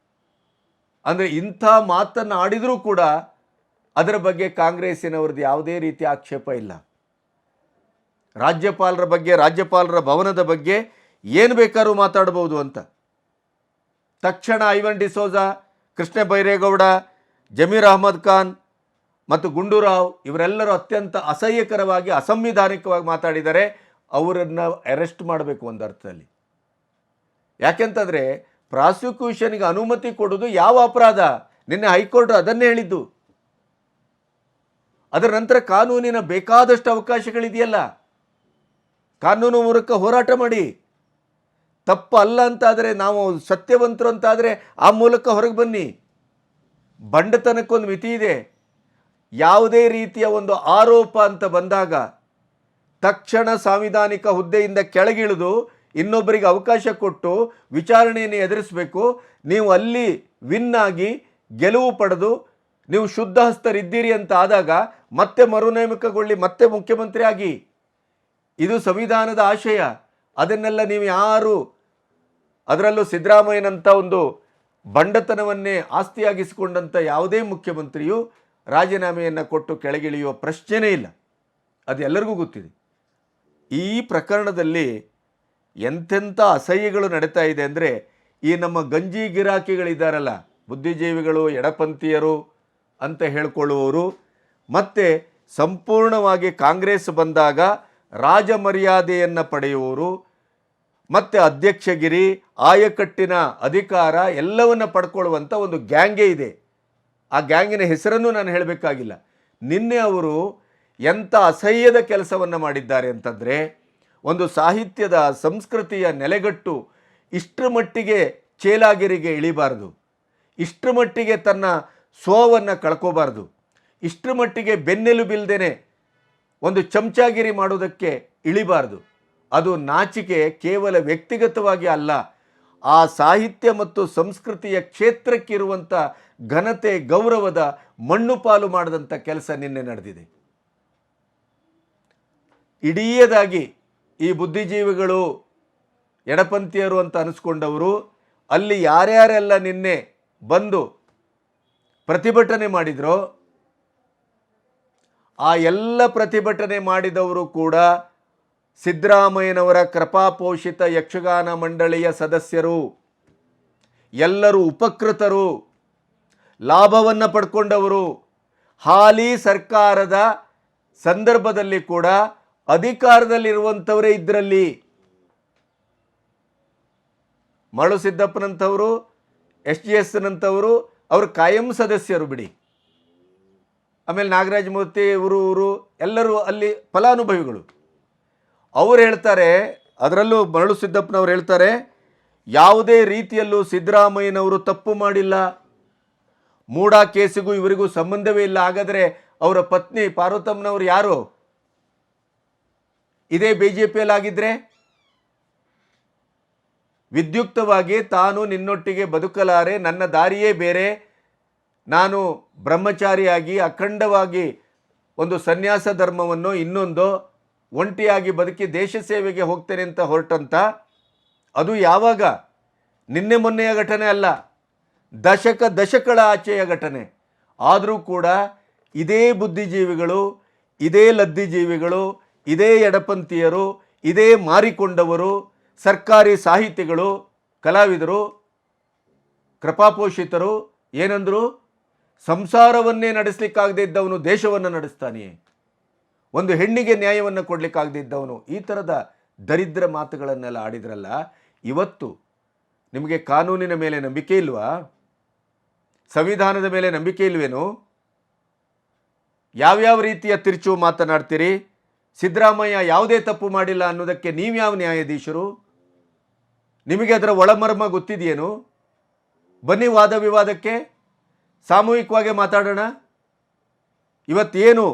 ಅಂದರೆ ಇಂಥ ಮಾತನ್ನು ಆಡಿದರೂ ಕೂಡ ಅದರ ಬಗ್ಗೆ ಕಾಂಗ್ರೆಸ್ಸಿನವ್ರದ್ದು ಯಾವುದೇ ರೀತಿಯ ಆಕ್ಷೇಪ ಇಲ್ಲ. ರಾಜ್ಯಪಾಲರ ಬಗ್ಗೆ, ರಾಜ್ಯಪಾಲರ ಭವನದ ಬಗ್ಗೆ ಏನು ಬೇಕಾದ್ರೂ ಮಾತಾಡ್ಬೋದು ಅಂತ. ತಕ್ಷಣ ಐವನ್ ಡಿಸೋಜ, ಕೃಷ್ಣ ಬೈರೇಗೌಡ, ಜಮೀರ್ ಅಹಮದ್ ಖಾನ್ ಮತ್ತು ಗುಂಡೂರಾವ್ ಇವರೆಲ್ಲರೂ ಅತ್ಯಂತ ಅಸಹ್ಯಕರವಾಗಿ, ಅಸಂವಿಧಾನಿಕವಾಗಿ ಮಾತಾಡಿದರೆ ಅವರನ್ನು ಅರೆಸ್ಟ್ ಮಾಡಬೇಕು ಒಂದು ಅರ್ಥದಲ್ಲಿ. ಯಾಕೆಂತಂದರೆ ಪ್ರಾಸಿಕ್ಯೂಷನ್ಗೆ ಅನುಮತಿ ಕೊಡೋದು ಯಾವ ಅಪರಾಧ? ನಿನ್ನೆ ಹೈಕೋರ್ಟ್ ಅದನ್ನೇ ಹೇಳಿದ್ದು. ಅದರ ನಂತರ ಕಾನೂನಿನ ಬೇಕಾದಷ್ಟು ಅವಕಾಶಗಳಿದೆಯಲ್ಲ, ಕಾನೂನು ಮೂಲಕ ಹೋರಾಟ ಮಾಡಿ. ತಪ್ಪು ಅಲ್ಲ ಅಂತಾದರೆ, ನಾವು ಸತ್ಯವಂತರು ಅಂತಾದರೆ ಆ ಮೂಲಕ ಹೊರಗೆ ಬನ್ನಿ. ಬಂಡತನಕ್ಕೊಂದು ಮಿತಿ ಇದೆ. ಯಾವುದೇ ರೀತಿಯ ಒಂದು ಆರೋಪ ಅಂತ ಬಂದಾಗ ತಕ್ಷಣ ಸಾಂವಿಧಾನಿಕ ಹುದ್ದೆಯಿಂದ ಕೆಳಗಿಳಿದು ಇನ್ನೊಬ್ಬರಿಗೆ ಅವಕಾಶ ಕೊಟ್ಟು ವಿಚಾರಣೆಯನ್ನು ಎದುರಿಸಬೇಕು. ನೀವು ಅಲ್ಲಿ ವಿನ್ ಆಗಿ ಗೆಲುವು ಪಡೆದು ನೀವು ಶುದ್ಧ ಹಸ್ತರಿದ್ದೀರಿ ಅಂತ ಆದಾಗ ಮತ್ತೆ ಮರುನೇಮಕಗೊಳ್ಳಿ, ಮತ್ತೆ ಮುಖ್ಯಮಂತ್ರಿ ಆಗಿ. ಇದು ಸಂವಿಧಾನದ ಆಶಯ. ಅದನ್ನೆಲ್ಲ ನೀವು ಯಾರು, ಅದರಲ್ಲೂ ಸಿದ್ದರಾಮಯ್ಯನಂಥ ಒಂದು ಬಂಡತನವನ್ನೇ ಆಸ್ತಿಯಾಗಿಸಿಕೊಂಡಂಥ ಯಾವುದೇ ಮುಖ್ಯಮಂತ್ರಿಯು ರಾಜೀನಾಮೆಯನ್ನು ಕೊಟ್ಟು ಕೆಳಗಿಳಿಯುವ ಪ್ರಶ್ನೆಯೇ ಇಲ್ಲ. ಅದು ಎಲ್ಲರಿಗೂ ಗೊತ್ತಿದೆ. ಈ ಪ್ರಕರಣದಲ್ಲಿ ಎಂತೆಂಥ ಅಸಹ್ಯಗಳು ನಡೀತಾ ಇದೆ ಅಂದರೆ, ಈ ನಮ್ಮ ಗಂಜಿ ಗಿರಾಕಿಗಳಿದ್ದಾರಲ್ಲ, ಬುದ್ಧಿಜೀವಿಗಳು, ಎಡಪಂಥೀಯರು ಅಂತ ಹೇಳ್ಕೊಳ್ಳುವವರು, ಮತ್ತು ಸಂಪೂರ್ಣವಾಗಿ ಕಾಂಗ್ರೆಸ್ ಬಂದಾಗ ರಾಜಮರ್ಯಾದೆಯನ್ನು ಪಡೆಯುವವರು, ಮತ್ತು ಅಧ್ಯಕ್ಷಗಿರಿ, ಆಯಕಟ್ಟಿನ ಅಧಿಕಾರ ಎಲ್ಲವನ್ನು ಪಡ್ಕೊಳ್ಳುವಂಥ ಒಂದು ಗ್ಯಾಂಗೇ ಇದೆ. ಆ ಗ್ಯಾಂಗಿನ ಹೆಸರನ್ನು ನಾನು ಹೇಳಬೇಕಾಗಿಲ್ಲ. ನಿನ್ನೆ ಅವರು ಎಂಥ ಅಸಹ್ಯದ ಕೆಲಸವನ್ನು ಮಾಡಿದ್ದಾರೆ ಅಂತಂದರೆ, ಒಂದು ಸಾಹಿತ್ಯದ ಸಂಸ್ಕೃತಿಯ ನೆಲೆಗಟ್ಟು ಇಷ್ಟರ ಮಟ್ಟಿಗೆ ಚೇಲಾಗಿರಿಗೆ ಇಳಿಬಾರ್ದು, ಇಷ್ಟರ ಮಟ್ಟಿಗೆ ತನ್ನ ಸ್ವವನ್ನು ಕಳ್ಕೋಬಾರ್ದು, ಇಷ್ಟರ ಮಟ್ಟಿಗೆ ಬೆನ್ನೆಲುಬಿಲ್ದೇನೆ ಒಂದು ಚಮಚಾಗಿರಿ ಮಾಡೋದಕ್ಕೆ ಇಳಿಬಾರ್ದು. ಅದು ನಾಚಿಕೆ ಕೇವಲ ವ್ಯಕ್ತಿಗತವಾಗಿ ಅಲ್ಲ, ಆ ಸಾಹಿತ್ಯ ಮತ್ತು ಸಂಸ್ಕೃತಿಯ ಕ್ಷೇತ್ರಕ್ಕಿರುವಂಥ ಘನತೆ, ಗೌರವದ ಮಣ್ಣು ಪಾಲು ಮಾಡಿದಂಥ ಕೆಲಸ ನಿನ್ನೆ ನಡೆದಿದೆ. ಇಡೀದಾಗಿ ಈ ಬುದ್ಧಿಜೀವಿಗಳು, ಎಡಪಂಥೀಯರು ಅಂತ ಅನಿಸ್ಕೊಂಡವರು ಅಲ್ಲಿ ಯಾರ್ಯಾರೆಲ್ಲ ನಿನ್ನೆ ಬಂದು ಪ್ರತಿಭಟನೆ ಮಾಡಿದ್ರೋ ಆ ಎಲ್ಲ ಪ್ರತಿಭಟನೆ ಮಾಡಿದವರು ಕೂಡ ಸಿದ್ದರಾಮಯ್ಯನವರ ಕೃಪಾಪೋಷಿತ ಯಕ್ಷಗಾನ ಮಂಡಳಿಯ ಸದಸ್ಯರು. ಎಲ್ಲರೂ ಉಪಕೃತರು, ಲಾಭವನ್ನು ಪಡ್ಕೊಂಡವರು. ಹಾಲಿ ಸರ್ಕಾರದ ಸಂದರ್ಭದಲ್ಲಿ ಕೂಡ ಅಧಿಕಾರದಲ್ಲಿರುವಂಥವರೇ ಇದರಲ್ಲಿ. ಮಳು ಸಿದ್ದಪ್ಪನಂಥವರು, SGSನಂಥವರು ಅವರು ಕಾಯಂ ಸದಸ್ಯರು ಬಿಡಿ. ಆಮೇಲೆ ನಾಗರಾಜ ಮೂರ್ತಿ ಇವರು ಎಲ್ಲರೂ ಅಲ್ಲಿ ಫಲಾನುಭವಿಗಳು. ಅವರು ಹೇಳ್ತಾರೆ, ಅದರಲ್ಲೂ ಮರಳು ಸಿದ್ದಪ್ಪನವ್ರು ಹೇಳ್ತಾರೆ, ಯಾವುದೇ ರೀತಿಯಲ್ಲೂ ಸಿದ್ದರಾಮಯ್ಯನವರು ತಪ್ಪು ಮಾಡಿಲ್ಲ, ಮೂಡಾ ಕೇಸಿಗೂ ಇವರಿಗೂ ಸಂಬಂಧವೇ ಇಲ್ಲ. ಹಾಗಾದರೆ ಅವರ ಪತ್ನಿ ಪಾರ್ವತಮ್ಮನವರು ಯಾರು? ಇದೇ BJPಯಲ್ಲಿ ಆಗಿದ್ರೆ ವಿದ್ಯುಕ್ತವಾಗಿ ತಾನು ನಿನ್ನೊಟ್ಟಿಗೆ ಬದುಕಲಾರೆ, ನನ್ನ ದಾರಿಯೇ ಬೇರೆ, ನಾನು ಬ್ರಹ್ಮಚಾರಿಯಾಗಿ ಅಖಂಡವಾಗಿ ಒಂದು ಸನ್ಯಾಸ ಧರ್ಮವನ್ನು ಇನ್ನೊಂದು ಒಂಟಿಯಾಗಿ ಬದುಕಿ ದೇಶ ಸೇವೆಗೆ ಹೋಗ್ತೇನೆ ಅಂತ ಹೊರಟಂತ, ಅದು ಯಾವಾಗ? ನಿನ್ನೆ ಮೊನ್ನೆಯ ಘಟನೆ ಅಲ್ಲ, ದಶಕಗಳ ಆಚೆಯ ಘಟನೆ. ಆದರೂ ಕೂಡ ಇದೇ ಬುದ್ಧಿಜೀವಿಗಳು, ಇದೇ ಲದ್ದಿಜೀವಿಗಳು, ಇದೇ ಎಡಪಂಥೀಯರು, ಇದೇ ಮಾರಿಕೊಂಡವರು, ಸರ್ಕಾರಿ ಸಾಹಿತಿಗಳು, ಕಲಾವಿದರು, ಕೃಪಾಪೋಷಿತರು ಏನಂದರು? ಸಂಸಾರವನ್ನೇ ನಡೆಸಲಿಕ್ಕಾಗದೇ ಇದ್ದವನು ದೇಶವನ್ನು ನಡೆಸ್ತಾನೆಯೇ? ಒಂದು ಹೆಣ್ಣಿಗೆ ನ್ಯಾಯವನ್ನು ಕೊಡಲಿಕ್ಕಾಗದೇ ಇದ್ದವನು? ಈ ಥರದ ದರಿದ್ರ ಮಾತುಗಳನ್ನೆಲ್ಲ ಆಡಿದ್ರಲ್ಲ. ಇವತ್ತು ನಿಮಗೆ ಕಾನೂನಿನ ಮೇಲೆ ನಂಬಿಕೆ ಇಲ್ವಾ? ಸಂವಿಧಾನದ ಮೇಲೆ ನಂಬಿಕೆ ಇಲ್ವೇನು? ಯಾವ್ಯಾವ ರೀತಿಯ ತಿರುಚು ಮಾತನಾಡ್ತೀರಿ? ಸಿದ್ದರಾಮಯ್ಯ ಯಾವುದೇ ತಪ್ಪು ಮಾಡಿಲ್ಲ ಅನ್ನೋದಕ್ಕೆ ನೀವ್ಯಾವ ನ್ಯಾಯಾಧೀಶರು? ನಿಮಗೆ ಅದರ ಒಳಮರ್ಮ ಗೊತ್ತಿದೆಯೇನು? ಬನ್ನಿ ವಾದ ವಿವಾದಕ್ಕೆ, ಸಾಮೂಹಿಕವಾಗಿ ಮಾತಾಡೋಣ. ಇವತ್ತೇನು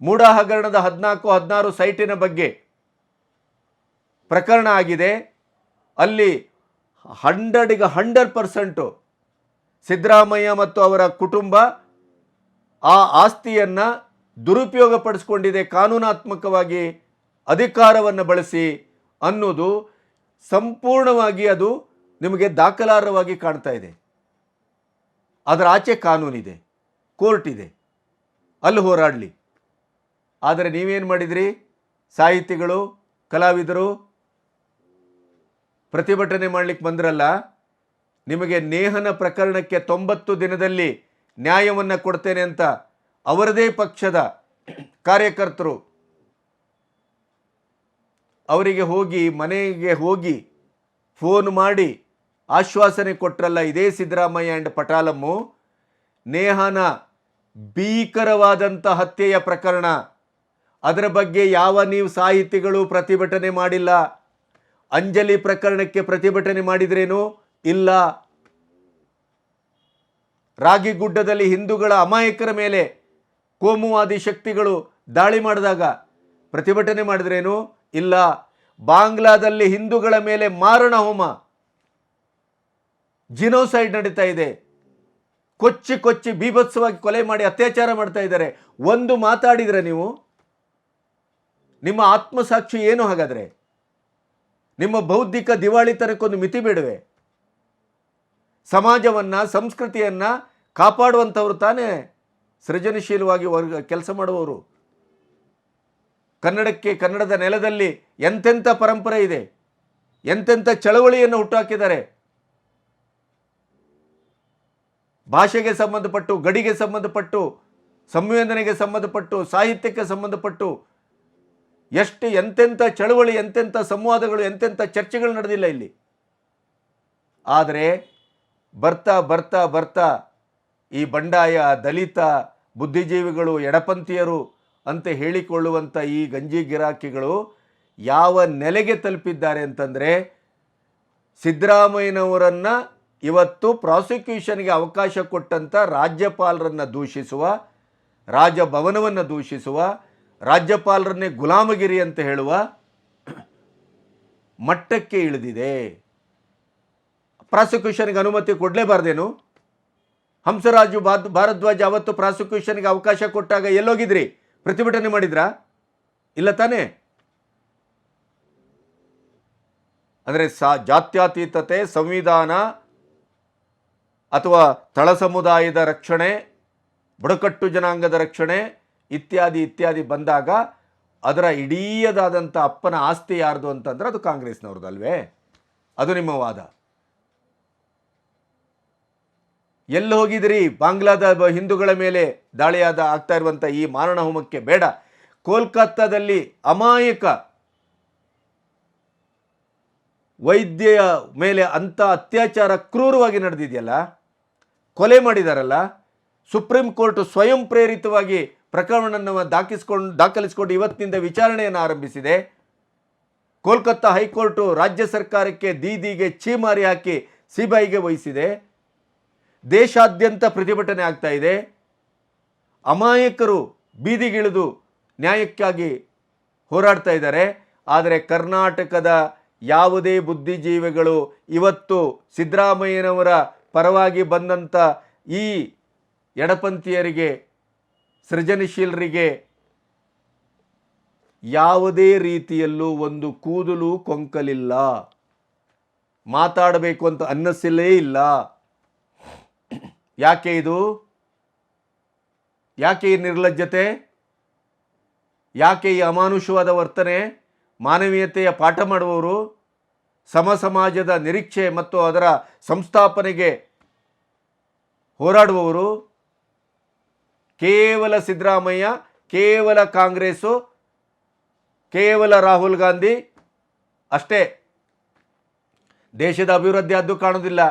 ಮೂಡಾ ಹಗರಣದ 14-16 ಸೈಟಿನ ಬಗ್ಗೆ ಪ್ರಕರಣ ಆಗಿದೆ, ಅಲ್ಲಿ 100% ಸಿದ್ದರಾಮಯ್ಯ ಮತ್ತು ಅವರ ಕುಟುಂಬ ಆ ಆಸ್ತಿಯನ್ನು ದುರುಪಯೋಗ ಪಡಿಸ್ಕೊಂಡಿದೆ, ಕಾನೂನಾತ್ಮಕವಾಗಿ ಅಧಿಕಾರವನ್ನು ಬಳಸಿ ಅನ್ನೋದು ಸಂಪೂರ್ಣವಾಗಿ ಅದು ನಿಮಗೆ ದಾಖಲಾರ್ಹವಾಗಿ ಕಾಣ್ತಾ ಇದೆ. ಅದರ ಆಚೆ ಕಾನೂನಿದೆ, ಕೋರ್ಟ್ ಇದೆ, ಅಲ್ಲಿ ಹೋರಾಡಲಿ. ಆದರೆ ನೀವೇನು ಮಾಡಿದ್ರಿ? ಸಾಹಿತಿಗಳು, ಕಲಾವಿದರು ಪ್ರತಿಭಟನೆ ಮಾಡಲಿಕ್ಕೆ ಬಂದ್ರಲ್ಲ, ನಿಮಗೆ ನೇಹನ ಪ್ರಕರಣಕ್ಕೆ 90 ದಿನದಲ್ಲಿ ನ್ಯಾಯವನ್ನು ಕೊಡ್ತೇನೆ ಅಂತ ಅವರದೇ ಪಕ್ಷದ ಕಾರ್ಯಕರ್ತರು ಅವರಿಗೆ ಹೋಗಿ ಮನೆಗೆ ಹೋಗಿ ಫೋನ್ ಮಾಡಿ ಆಶ್ವಾಸನೆ ಕೊಟ್ಟರಲ್ಲ, ಇದೇ ಸಿದ್ದರಾಮಯ್ಯ ಆ್ಯಂಡ್ ಪಟಾಲಮ್ಮು. ನೇಹನ ಭೀಕರವಾದಂಥ ಹತ್ಯೆಯ ಪ್ರಕರಣ, ಅದರ ಬಗ್ಗೆ ಯಾವ ನೀವು ಸಾಹಿತಿಗಳು ಪ್ರತಿಭಟನೆ ಮಾಡಿಲ್ಲ. ಅಂಜಲಿ ಪ್ರಕರಣಕ್ಕೆ ಪ್ರತಿಭಟನೆ ಮಾಡಿದ್ರೇನು? ಇಲ್ಲ. ರಾಗಿಗುಡ್ಡದಲ್ಲಿ ಹಿಂದೂಗಳ ಅಮಾಯಕರ ಮೇಲೆ ಕೋಮುವಾದಿ ಶಕ್ತಿಗಳು ದಾಳಿ ಮಾಡಿದಾಗ ಪ್ರತಿಭಟನೆ ಮಾಡಿದ್ರೇನು? ಇಲ್ಲ. ಬಾಂಗ್ಲಾದಲ್ಲಿ ಹಿಂದೂಗಳ ಮೇಲೆ ಮಾರಣ ಹೋಮ, ಜಿನೋಸೈಡ್ ನಡೀತಾ ಇದೆ. ಕೊಚ್ಚಿ ಕೊಚ್ಚಿ ಬೀಭತ್ಸವಾಗಿ ಕೊಲೆ ಮಾಡಿ ಅತ್ಯಾಚಾರ ಮಾಡ್ತಾ ಇದ್ದಾರೆ. ಒಂದು ಮಾತಾಡಿದ್ರೆ ನೀವು, ನಿಮ್ಮ ಆತ್ಮಸಾಕ್ಷಿ ಏನು? ಹಾಗಾದರೆ ನಿಮ್ಮ ಬೌದ್ಧಿಕ ದಿವಾಳಿತನಕ್ಕೊಂದು ಮಿತಿ ಬೇಡವೆ? ಸಮಾಜವನ್ನು, ಸಂಸ್ಕೃತಿಯನ್ನು ಕಾಪಾಡುವಂಥವ್ರು ತಾನೇ ಸೃಜನಶೀಲವಾಗಿ ಕೆಲಸ ಮಾಡುವವರು. ಕನ್ನಡಕ್ಕೆ, ಕನ್ನಡದ ನೆಲದಲ್ಲಿ ಎಂತೆಂಥ ಪರಂಪರೆ ಇದೆ, ಎಂತೆಂಥ ಚಳವಳಿಯನ್ನು ಹುಟ್ಟುಹಾಕಿದ್ದಾರೆ. ಭಾಷೆಗೆ ಸಂಬಂಧಪಟ್ಟು, ಗಡಿಗೆ ಸಂಬಂಧಪಟ್ಟು, ಸಂವೇದನೆಗೆ ಸಂಬಂಧಪಟ್ಟು, ಸಾಹಿತ್ಯಕ್ಕೆ ಸಂಬಂಧಪಟ್ಟು ಎಷ್ಟು ಎಂತೆಂಥ ಚಳವಳಿ, ಎಂತೆಂಥ ಸಂವಾದಗಳು, ಎಂತೆಂಥ ಚರ್ಚೆಗಳು ನಡೆದಿಲ್ಲ ಇಲ್ಲಿ. ಆದರೆ ಬರ್ತಾ ಬರ್ತಾ ಬರ್ತಾ ಈ ಬಂಡಾಯ, ದಲಿತ, ಬುದ್ಧಿಜೀವಿಗಳು, ಎಡಪಂಥೀಯರು ಅಂತ ಹೇಳಿಕೊಳ್ಳುವಂಥ ಈ ಗಂಜಿ ಗಿರಾಕಿಗಳು ಯಾವ ನೆಲೆಗೆ ತಲುಪಿದ್ದಾರೆ ಅಂತಂದರೆ, ಸಿದ್ದರಾಮಯ್ಯನವರನ್ನು ಇವತ್ತು ಪ್ರಾಸಿಕ್ಯೂಷನ್ಗೆ ಅವಕಾಶ ಕೊಟ್ಟಂಥ ರಾಜ್ಯಪಾಲರನ್ನು ದೂಷಿಸುವ, ರಾಜಭವನವನ್ನು ದೂಷಿಸುವ, ರಾಜ್ಯಪಾಲರನ್ನೇ ಗುಲಾಮಗಿರಿ ಅಂತ ಹೇಳುವ ಮಟ್ಟಕ್ಕೆ ಇಳಿದಿದೆ. ಪ್ರಾಸಿಕ್ಯೂಷನ್ಗೆ ಅನುಮತಿ ಕೊಡಲೇಬಾರ್ದೇನು? ಹಂಸರಾಜು ಭಾರದ್ವಾಜ್ ಅವತ್ತು ಪ್ರಾಸಿಕ್ಯೂಷನ್ಗೆ ಅವಕಾಶ ಕೊಟ್ಟಾಗ ಎಲ್ಲೋಗಿದ್ರಿ? ಪ್ರತಿಭಟನೆ ಮಾಡಿದ್ರಾ? ಇಲ್ಲ ತಾನೇ? ಅಂದರೆ ಜಾತ್ಯತೀತತೆ, ಸಂವಿಧಾನ ಅಥವಾ ತಳ ಸಮುದಾಯದ ರಕ್ಷಣೆ, ಬುಡಕಟ್ಟು ಜನಾಂಗದ ರಕ್ಷಣೆ ಇತ್ಯಾದಿ ಇತ್ಯಾದಿ ಬಂದಾಗ ಅದರ ಇಡೀಯದಾದಂಥ ಅಪ್ಪನ ಆಸ್ತಿ ಯಾರ್ದು ಅಂತಂದ್ರೆ ಅದು ಕಾಂಗ್ರೆಸ್ನವ್ರದ್ದಲ್ವೇ? ಅದು ನಿಮ್ಮ ವಾದ. ಎಲ್ಲಿ ಹೋಗಿದ್ರಿ? ಬಾಂಗ್ಲಾದ ಹಿಂದೂಗಳ ಮೇಲೆ ದಾಳಿಯಾದ ಆಗ್ತಾ ಇರುವಂಥ ಈ ಮಾರಣ ಹೋಮಕ್ಕೆ ಬೇಡ. ಕೋಲ್ಕತ್ತಾದಲ್ಲಿ ಅಮಾಯಕ ವೈದ್ಯೆಯ ಮೇಲೆ ಅಂಥ ಅತ್ಯಾಚಾರ ಕ್ರೂರವಾಗಿ ನಡೆದಿದೆಯಲ್ಲ, ಕೊಲೆ ಮಾಡಿದಾರಲ್ಲ, ಸುಪ್ರೀಂ ಕೋರ್ಟ್ ಸ್ವಯಂ ಪ್ರೇರಿತವಾಗಿ ಪ್ರಕರಣವನ್ನು ದಾಖಲಿಸಿಕೊಂಡು ಇವತ್ತಿನಿಂದ ವಿಚಾರಣೆಯನ್ನು ಆರಂಭಿಸಿದೆ. ಕೋಲ್ಕತ್ತಾ ಹೈಕೋರ್ಟು ರಾಜ್ಯ ಸರ್ಕಾರಕ್ಕೆ ದೀದಿಗೆ ಛೀಮಾರಿ ಹಾಕಿ ಸಿಬಿಐಗೆ ವಹಿಸಿದೆ. ದೇಶಾದ್ಯಂತ ಪ್ರತಿಭಟನೆ ಆಗ್ತಾ ಇದೆ. ಅಮಾಯಕರು ಬೀದಿಗಿಳಿದು ನ್ಯಾಯಕ್ಕಾಗಿ ಹೋರಾಡ್ತಾ ಇದ್ದಾರೆ. ಆದರೆ ಕರ್ನಾಟಕದ ಯಾವುದೇ ಬುದ್ಧಿಜೀವಿಗಳು ಇವತ್ತು ಸಿದ್ದರಾಮಯ್ಯನವರ ಪರವಾಗಿ ಬಂದಂಥ ಈ ಎಡಪಂಥೀಯರಿಗೆ, ಸೃಜನಶೀಲರಿಗೆ ಯಾವುದೇ ರೀತಿಯಲ್ಲೂ ಒಂದು ಕೂದಲು ಕೊಂಕಲಿಲ್ಲ, ಮಾತಾಡಬೇಕು ಅಂತ ಅನ್ನಿಸಲೇ ಇಲ್ಲ. ಯಾಕೆ ಇದು? ಯಾಕೆ ಈ ನಿರ್ಲಜ್ಜತೆ? ಯಾಕೆ ಈ ಅಮಾನುಷವಾದ ವರ್ತನೆ? ಮಾನವೀಯತೆಯ ಪಾಠ ಮಾಡುವವರು, ಸಮ ಸಮಾಜದ ನಿರೀಕ್ಷೆ ಮತ್ತು ಅದರ ಸಂಸ್ಥಾಪನೆಗೆ ಹೋರಾಡುವವರು ಕೇವಲ ಸಿದ್ದರಾಮಯ್ಯ, ಕೇವಲ ಕಾಂಗ್ರೆಸ್ಸು, ಕೇವಲ ರಾಹುಲ್ ಗಾಂಧಿ ಅಷ್ಟೇ. ದೇಶದ ಅಭಿವೃದ್ಧಿ ಅದು ಕಾಣೋದಿಲ್ಲ,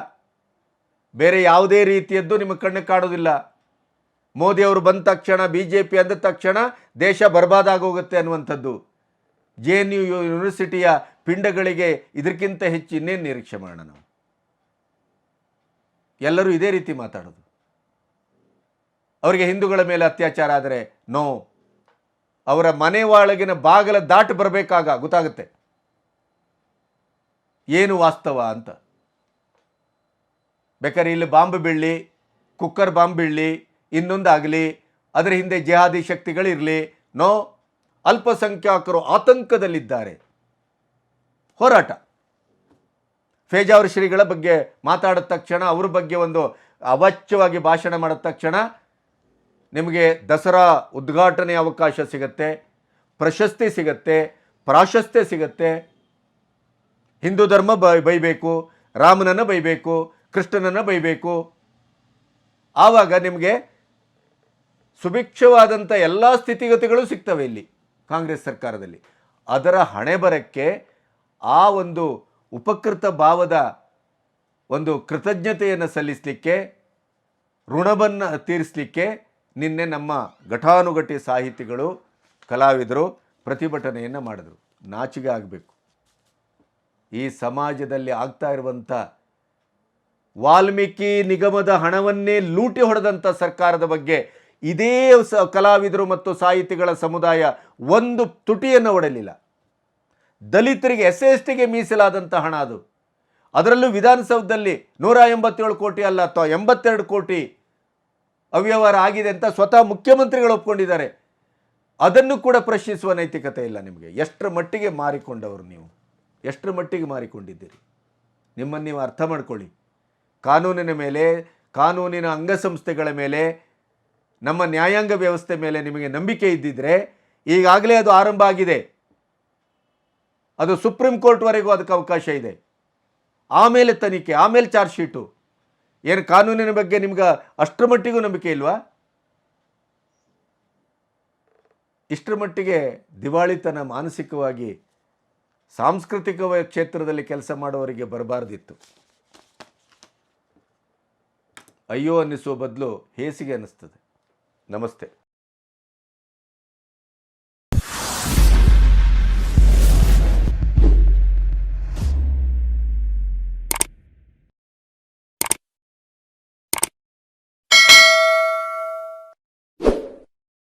ಬೇರೆ ಯಾವುದೇ ರೀತಿಯದ್ದು ನಿಮ್ಮ ಕಣ್ಣಿಗೆ ಕಾಣೋದಿಲ್ಲ. ಮೋದಿ ಅವರು ಬಂದ ತಕ್ಷಣ, BJP ಅಂದ ತಕ್ಷಣ ದೇಶ ಬರ್ಬಾದಾಗೋಗುತ್ತೆ ಅನ್ನುವಂಥದ್ದು. JNU ಯೂನಿವರ್ಸಿಟಿಯ ಪಿಂಡಗಳಿಗೆ ಇದಕ್ಕಿಂತ ಹೆಚ್ಚು ಇನ್ನೇನು ನಿರೀಕ್ಷೆ ಮಾಡೋಣ ನಾವು? ಎಲ್ಲರೂ ಇದೇ ರೀತಿ ಮಾತಾಡೋದು. ಅವರಿಗೆ ಹಿಂದೂಗಳ ಮೇಲೆ ಅತ್ಯಾಚಾರ ಆದರೆ ನೋ, ಅವರ ಮನೆ ಒಳಗಿನ ಬಾಗಿಲ ದಾಟಿ ಬರಬೇಕಾಗ ಗೊತ್ತಾಗುತ್ತೆ ಏನು ವಾಸ್ತವ ಅಂತ. ಬೇಕಾದ್ರೆ ಇಲ್ಲಿ ಬಾಂಬ್ ಬೀಳಲಿ, ಕುಕ್ಕರ್ ಬಾಂಬ್ ಬೀಳಲಿ, ಇನ್ನೊಂದಾಗಲಿ, ಅದರ ಹಿಂದೆ ಜಿಹಾದಿ ಶಕ್ತಿಗಳಿರಲಿ, ನೋ, ಅಲ್ಪಸಂಖ್ಯಾತರು ಆತಂಕದಲ್ಲಿದ್ದಾರೆ. ಹೋರಾಟ. ಫೇಜಾವರ್ ಶ್ರೀಗಳ ಬಗ್ಗೆ ಮಾತಾಡಿದ ತಕ್ಷಣ ಅವ್ರ ಬಗ್ಗೆ ಒಂದು ಅವಾಚ್ಯವಾಗಿ ಭಾಷಣ ಮಾಡಿದ ತಕ್ಷಣ ನಿಮಗೆ ದಸರಾ ಉದ್ಘಾಟನೆ ಅವಕಾಶ ಸಿಗತ್ತೆ, ಪ್ರಶಸ್ತಿ ಸಿಗತ್ತೆ, ಪ್ರಾಶಸ್ತ್ಯ ಸಿಗತ್ತೆ. ಹಿಂದೂ ಧರ್ಮ ಬೈಬೇಕು, ರಾಮನನ್ನು ಬೈಬೇಕು, ಕೃಷ್ಣನನ್ನು ಬೈಬೇಕು. ಆವಾಗ ನಿಮಗೆ ಸುಭಿಕ್ಷವಾದಂಥ ಎಲ್ಲ ಸ್ಥಿತಿಗತಿಗಳು ಸಿಗ್ತವೆ ಇಲ್ಲಿ ಕಾಂಗ್ರೆಸ್ ಸರ್ಕಾರದಲ್ಲಿ. ಅದರ ಹಣೆ ಬರಕ್ಕೆ ಆ ಒಂದು ಉಪಕೃತ ಭಾವದ ಒಂದು ಕೃತಜ್ಞತೆಯನ್ನು ಸಲ್ಲಿಸಲಿಕ್ಕೆ, ಋಣವನ್ನು ತೀರಿಸಲಿಕ್ಕೆ ನಿನ್ನೆ ನಮ್ಮ ಘಟಾನುಘಟಿ ಸಾಹಿತಿಗಳು, ಕಲಾವಿದರು ಪ್ರತಿಭಟನೆಯನ್ನು ಮಾಡಿದರು. ನಾಚಿಕೆ ಆಗಬೇಕು. ಈ ಸಮಾಜದಲ್ಲಿ ಆಗ್ತಾ ಇರುವಂಥ ವಾಲ್ಮೀಕಿ ನಿಗಮದ ಹಣವನ್ನೇ ಲೂಟಿ ಹೊಡೆದಂಥ ಸರ್ಕಾರದ ಬಗ್ಗೆ ಇದೇ ಕಲಾವಿದರು ಮತ್ತು ಸಾಹಿತಿಗಳ ಸಮುದಾಯ ಒಂದು ತುಟಿಯನ್ನು ಹೊಡೆಯಲಿಲ್ಲ. ದಲಿತರಿಗೆ SC/ST ಮೀಸಲಾದಂಥ ಹಣ ಅದು. ಅದರಲ್ಲೂ ವಿಧಾನಸೌಧದಲ್ಲಿ 187 ಕೋಟಿ ಅಲ್ಲ, ಅಥವಾ 82 ಕೋಟಿ ಅವ್ಯವಹಾರ ಆಗಿದೆ ಅಂತ ಸ್ವತಃ ಮುಖ್ಯಮಂತ್ರಿಗಳು ಒಪ್ಕೊಂಡಿದ್ದಾರೆ. ಅದನ್ನು ಕೂಡ ಪ್ರಶ್ನಿಸುವ ನೈತಿಕತೆ ಇಲ್ಲ ನಿಮಗೆ. ಎಷ್ಟರ ಮಟ್ಟಿಗೆ ಮಾರಿಕೊಂಡವರು ನೀವು, ಎಷ್ಟರ ಮಟ್ಟಿಗೆ ಮಾರಿಕೊಂಡಿದ್ದೀರಿ? ನಿಮ್ಮನ್ನು ನೀವು ಅರ್ಥ ಮಾಡ್ಕೊಳ್ಳಿ. ಕಾನೂನಿನ ಮೇಲೆ, ಕಾನೂನಿನ ಅಂಗಸಂಸ್ಥೆಗಳ ಮೇಲೆ, ನಮ್ಮ ನ್ಯಾಯಾಂಗ ವ್ಯವಸ್ಥೆ ಮೇಲೆ ನಿಮಗೆ ನಂಬಿಕೆ ಇದ್ದಿದ್ರೆ ಈಗಾಗಲೇ ಅದು ಆರಂಭ ಆಗಿದೆ. ಅದು ಸುಪ್ರೀಂ ಕೋರ್ಟ್ವರೆಗೂ ಅದಕ್ಕೆ ಅವಕಾಶ ಇದೆ. ಆಮೇಲೆ ತನಿಖೆ, ಆಮೇಲೆ ಚಾರ್ಜ್ ಶೀಟು. ಏನು ಕಾನೂನಿನ ಬಗ್ಗೆ ನಿಮ್ಗೆ ಅಷ್ಟರ ಮಟ್ಟಿಗೂ ನಂಬಿಕೆ ಇಲ್ವಾ? ಇಷ್ಟರ ಮಟ್ಟಿಗೆ ದಿವಾಳಿತನ ಮಾನಸಿಕವಾಗಿ ಸಾಂಸ್ಕೃತಿಕ ಕ್ಷೇತ್ರದಲ್ಲಿ ಕೆಲಸ ಮಾಡುವವರಿಗೆ ಬರಬಾರ್ದಿತ್ತು. ಅಯ್ಯೋ ಅನ್ನಿಸುವ ಬದಲು ಹೇಸಿಗೆ ಅನ್ನಿಸ್ತದೆ. ನಮಸ್ತೆ.